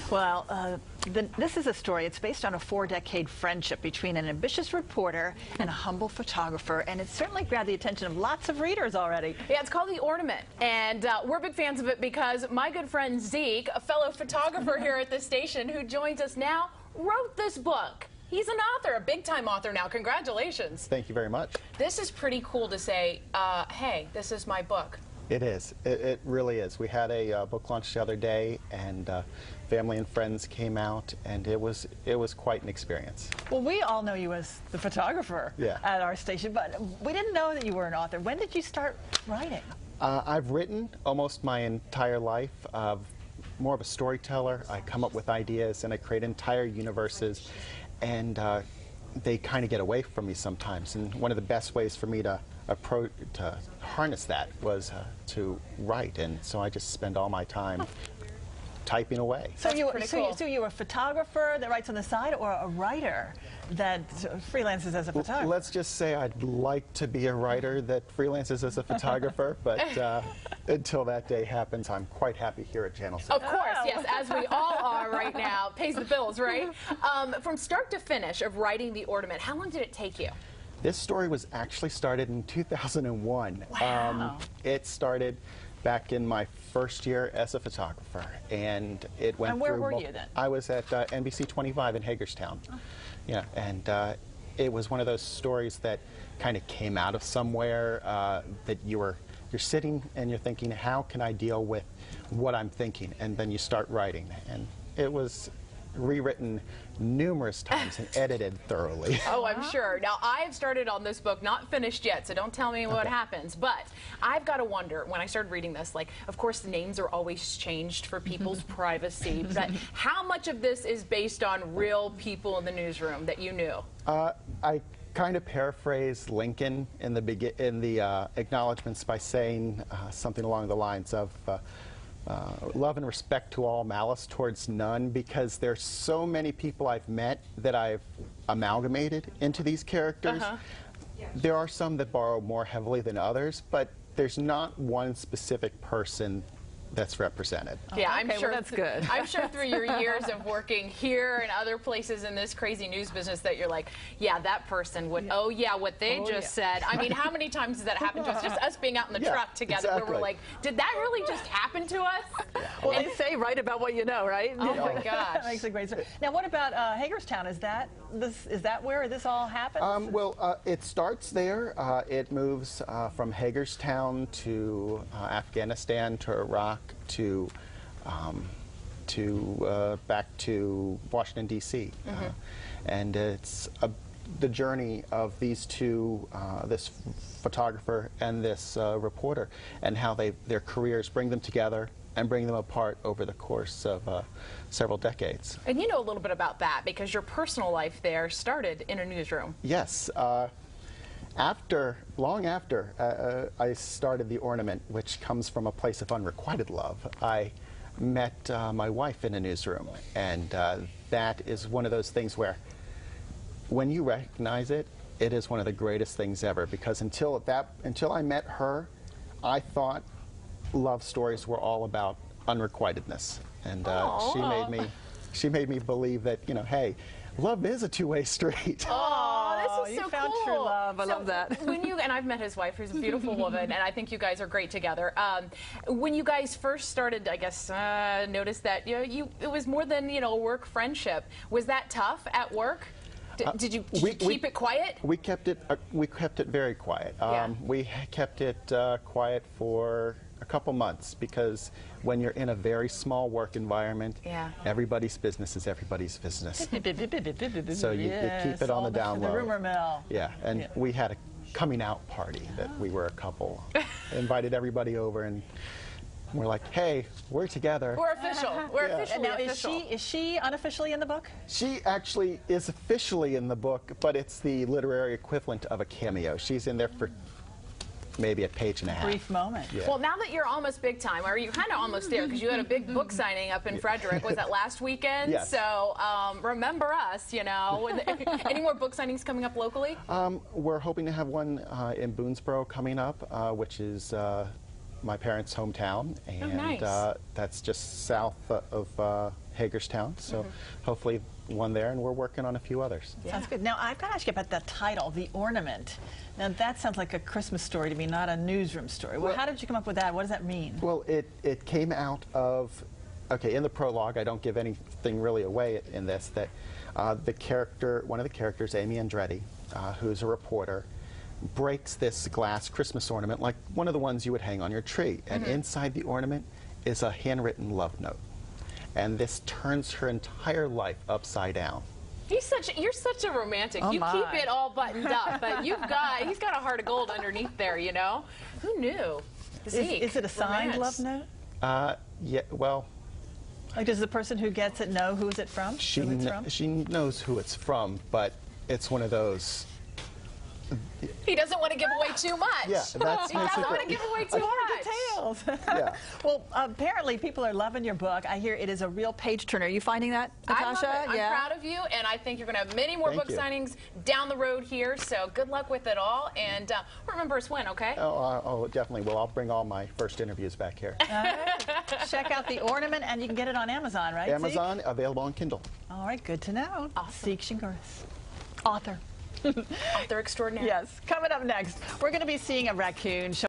Well, this is a story. It's based on a 4-decade friendship between an ambitious reporter and a humble photographer, and it's certainly grabbed the attention of lots of readers already. Yeah, it's called The Ornament, and we're big fans of it because my good friend Zeke, a fellow photographer here at the station who joins us now, wrote this book. He's an author, a big-time author now. Congratulations. Thank you very much. This is pretty cool to say, hey, this is my book. It is. It really is. We had a book launch the other day, and family and friends came out, and it was quite an experience. Well, we all know you as the photographer at our station, but we didn't know that you were an author. When did you start writing? I've written almost my entire life. More of a storyteller. I come up with ideas, and I create entire universes, and they kind of get away from me sometimes. And one of the best ways for me to harness that was to write, and so I just spend all my time typing away. So you're a photographer that writes on the side, or a writer that freelances as a photographer? Let's just say I'd like to be a writer that freelances as a photographer, but until that day happens, I'm quite happy here at Channel 6. Of course, yes, as we all are right now. Pays the bills, right? From start to finish of writing The Ornament, how long did it take you? This story was actually started in 2001. Wow. It started back in my first year as a photographer, and it went And where through. were you then? I was at NBC 25 in Hagerstown. Oh. Yeah, and it was one of those stories that kind of came out of somewhere that you're sitting and you're thinking, how can I deal with what I'm thinking? And then you start writing, and it was rewritten numerous times and edited thoroughly. Oh, I'm sure. Now, I've started on this book, not finished yet, so don't tell me what happens, but I've got to wonder, when I started reading this, like, of course, the names are always changed for people's privacy, but how much of this is based on real people in the newsroom that you knew? I kind of paraphrase Lincoln in the acknowledgments by saying something along the lines of love and respect to all, malice towards none, because there's so many people I've met that I've amalgamated into these characters. There are some that borrow more heavily than others, but there's not one specific person that's represented. Yeah, I'm sure that's good. I'm sure through your years of working here and other places in this crazy news business that you're like, yeah, that person would, oh yeah, what they just said. I mean, how many times does that happen to us? Just us being out in the truck together where we're like, did that really just happen to us? Well, they say write about what you know, right? Oh my gosh. That makes a great story. Now, what about Hagerstown? Is that where this all happens? Well, it starts there. It moves from Hagerstown to Afghanistan to Iraq to back to Washington, D.C. And it's the journey of these two, this photographer and this reporter, and how their careers bring them together and bring them apart over the course of several decades. And you know a little bit about that because your personal life there started in a newsroom. Yes. Long after I started The Ornament, which comes from a place of unrequited love, I met my wife in a newsroom, and that is one of those things where when you recognize it, it is one of the greatest things ever, because until I met her, I thought love stories were all about unrequitedness, and she made me believe that, you know, hey, love is a two-way street. Oh, this is so you found cool. true love. I love that. And I've met his wife, who's a beautiful woman, and I think you guys are great together. When you guys first started, I guess, noticed that it was more than a work friendship. Was that tough at work? Did you keep it quiet? We kept it very quiet. We kept it quiet for a couple months, because when you're in a very small work environment, everybody's business is everybody's business. So you keep it on the down low. The rumor mill. Yeah, and we had a coming out party that we were a couple. Invited everybody over, and we're like, hey, we're together. We're official. We're officially now, official. Is she unofficially in the book? She actually is officially in the book, but it's the literary equivalent of a cameo. She's in there for maybe a page and a half. Brief moment. Yeah. Well, now that you're almost big time, or you're kind of almost there, because you had a big book signing up in Frederick. Was that last weekend? Yes. So remember us, Any more book signings coming up locally? We're hoping to have one in Boonesboro coming up, which is my parents' hometown, and nice. that's just south of Hagerstown, so hopefully one there, and we're working on a few others. Sounds good. Now, I've got to ask you about that title, The Ornament. Now, that sounds like a Christmas story to me, not a newsroom story. Well, how did you come up with that? What does that mean? Well, it came out of, okay, in the prologue, I don't give anything really away in this, that one of the characters, Amy Andretti, who's a reporter, breaks this glass Christmas ornament, like one of the ones you would hang on your tree. And inside the ornament is a handwritten love note. And this turns her entire life upside down. You're such a romantic. Oh, you my. keep it all buttoned up, but he's got a heart of gold underneath there, you know? Who knew? Zeke, Is it a signed romance. love note? Yeah, well, Like, does the person who gets it know who is it from? she Who it's from? she knows who it's from, but it's one of those. He doesn't want to give away too much. Yeah, that's he doesn't want to give away too much. Details. Yeah. Well, apparently people are loving your book. I hear it is a real page turner. Are you finding that, Natasha? I love it. I'm proud of you, and I think you're going to have many more Thank book you. signings down the road here. So good luck with it all, and remember us when, okay? Oh, definitely. Well, I'll bring all my first interviews back here. All right. Check out The Ornament, and you can get it on Amazon, right? Amazon, available on Kindle. Zeke? All right, good to know. Awesome. Zeke Changuris, author. Author extraordinaire. Yes. Coming up next, we're going to be seeing a raccoon show